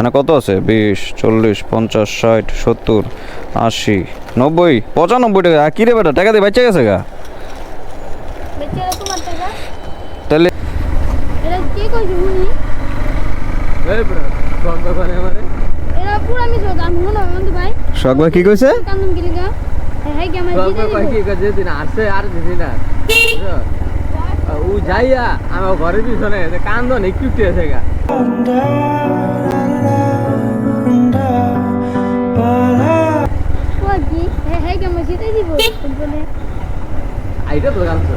মানে কত আছে? 20, 40, 50, 60, 70, 80, 90, 95 টাকা। কি রে বেটা, টাকা দিয়ে বাচ্চা গেছে গা। তাহলে শখ ভাই কি কইছে? ও যাইয়া আমার ঘরের পিছনে কান্দন একটু আছে গা। আইটা তো কান্দছো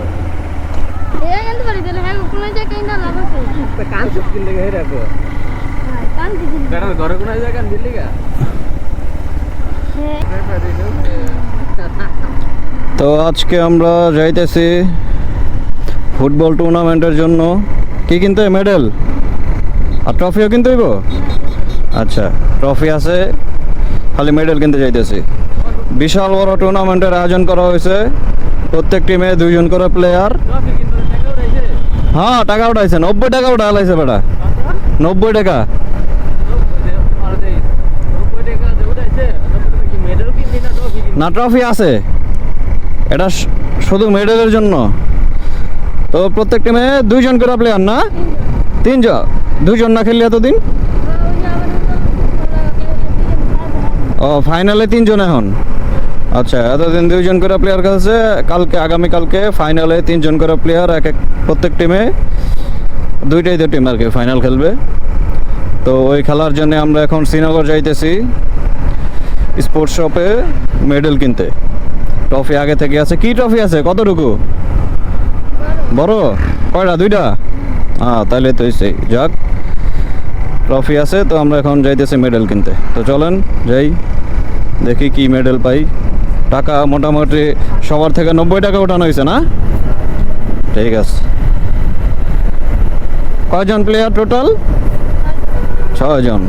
কান্দছো কিনলে গে রাখো ঘরে কোন জায়গা দিল্লি গা। তো আজকে আমরা যাইতেছি ফুটবল টুর্নামেন্টের জন্য। কি কিনতে হয়? মেডেল আর ট্রফিও কিনতে হইব। আচ্ছা, ট্রফি আছে, খালি মেডেল কিনতে যাইতেছি। বিশাল বড় টুর্নামেন্টের আয়োজন করা হয়েছে। প্রত্যেক টিমে 2 জন করে প্লেয়ার। হ্যাঁ, টাকা উঠাইছে। 90 টাকা উঠাইছে বেটা। 90 টাকা। না, ট্রফি আছে, এটা শুধু মেডেলের জন্য। তো প্রত্যেক টিমে 2 জন করে প্লেয়ার, না 3 জন। 2 জন না খেললে এতদিন। ও, ফাইনালে 3 জন এখন। আচ্ছা, এতদিন 2 জন করে প্লেয়ার খেলছে। আগামীকালকে ফাইনালে 3 জন করে প্লেয়ার, প্রত্যেক টিমে 2টাই টিম আর কি ফাইনাল খেলবে। তো ওই খেলার জন্য আমরা এখন শ্রীনগর যাইতেছি স্পোর্টস শপে মেডেল কিনতে। ট্রফি আগে থেকে আছে। কি ট্রফি আছে? কতটুকু বড়? কয়টা? 2টা? হ্যাঁ, তাহলে তো সেই যাক, ট্রফি আছে। তো আমরা এখন যাইতেছি মেডেল কিনতে। তো চলেন যাই, দেখি কি মেডেল পাই। টাকা মোটামুটি সবার থেকে 90 টাকা উঠানো হয়েছে, না? ঠিক আছে। কয়জন প্লেয়ার টোটাল? 6 জন।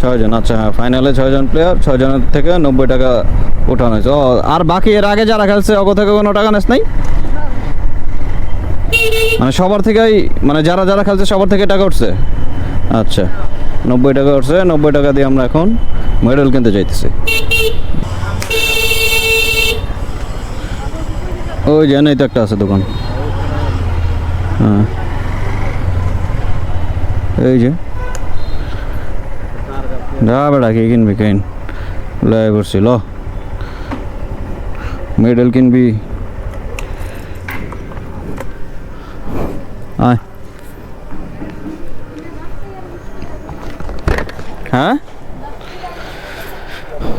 6 জন, আচ্ছা। হ্যাঁ, ফাইনালে 6 জন প্লেয়ার, 6 জনের থেকে 90 টাকা উঠানো হয়েছে। ও, আর বাকি এর আগে যারা খেলছে ওগো থেকে কোনো টাকা নেস নাই? মানে সবার থেকেই, মানে যারা যারা খেলছে সবার থেকে টাকা উঠছে। আচ্ছা, 90 টাকা উঠছে। 90 টাকা দিয়ে আমরা এখন মেডেল কিনতে যাইতেছি। ওই জানেই তো একটা আছে দোকান। হ্যাঁ, এই যে যা বেড়া, কি কিনবি কিন, লাই করছি। ল, মেডেল কিনবি? আয়। হ্যাঁ,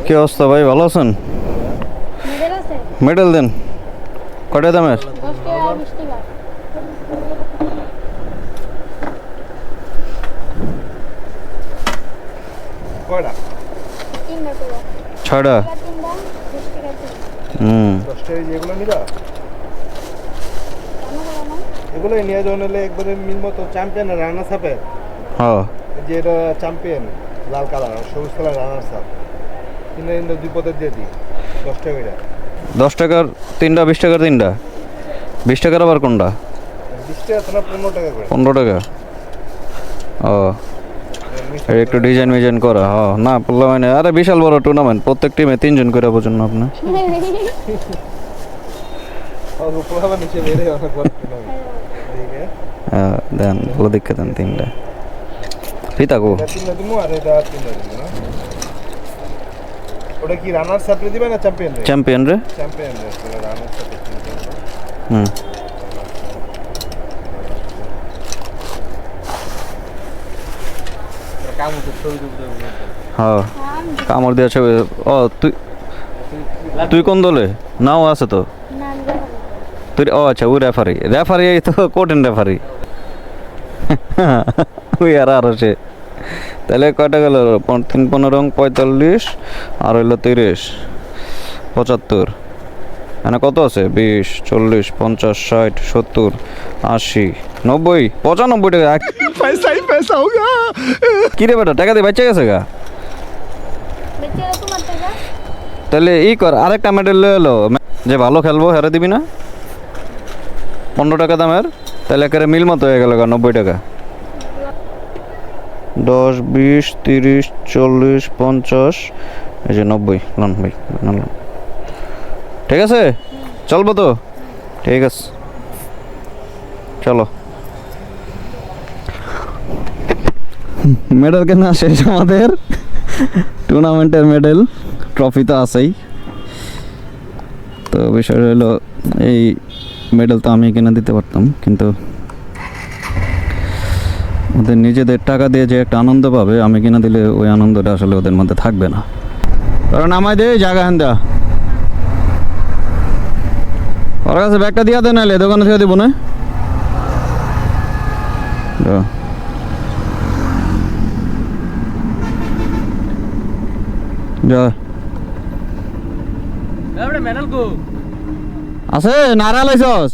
কি অবস্থা ভাই, ভালো আছেন? মেডেল দেন। কয়টা দামের? 6টা। এগুলো নিয়ে যাওয়া হলে একবারে মিল মতো চ্যাম্পিয়ন রানার্স আপের। হ্যাঁ, যে এটা চ্যাম্পিয়ন লাল কালার আর সবুজ কালার রানার্স আপ। কিনে 2 পদে দিয়ে দিই 10 টাকা করে। 10 টাকার 3টা, 20 টাকার 3টা। 20 টাকার আবার কোনটা? 20 টাকা না 15 টাকা করে। 15 টাকা। ও, একটু ডিজাইন মিজাইন করা। হ্যাঁ, না বললাম মানে, আরে বিশাল বড় টুর্নামেন্ট, প্রত্যেক টিমে 3 জন করে বোঝেন না আপনি। হ্যাঁ, দেন, ভালো দেখে দেন 3টা। ফিতাকো ওটা কি রানার্স আপ দিবে না চ্যাম্পিয়ন রে? চ্যাম্পিয়ন রে। চ্যাম্পিয়ন রে রানার্স আপ। হুম, হ্যাঁ, কামড় দিয়ে ছবি। ও, তুই কোন দলে? নাও আছে তো তুই। ও আচ্ছা, ওই রেফারি। রেফারি তো কোর্টেন রেফারি। ওই আর সে। তাহলে কয়টা গেল? 3, 15, 45 আর হইলো 30, 75। মানে কত আছে? 20, 40, 50, 60, 70, 80, 90, 95 টাকা। পয়সাই পয়সা হোগা। কি রে বেটা, টাকা দিয়ে বাচ্চা গেছে গা। তাহলে কর, আরেকটা মেডেল এলো, যে ভালো খেলবো হেরে দিবি না? 15 টাকা দামের। তাহলে একেবারে মিল মতো হয়ে গেল 90 টাকা। 10 20 30 40 50 এই যে 90 লন ভাই লন। ঠিক আছে চলবো তো? ঠিক আছে চলো। মেডেল কেনা শেষ আমাদের, টুর্নামেন্টের মেডেল, ট্রফি তো আছেই। তো বিষয় হলো এই মেডেল তো আমি কিনে দিতে পারতাম, কিন্তু ওদের নিজেদের টাকা দিয়ে যে একটা আনন্দ পাবে আমি কিনে দিলে ওই আনন্দটা আসলে ওদের মধ্যে থাকবে না। কারণ আমায় দে জায়গা হ্যান দা, ওর কাছে ব্যাগটা দিয়া দেন, নাহলে দোকানে থেকে দিব না। যা এবারে মেডেল কো আছে নারা লাইছস?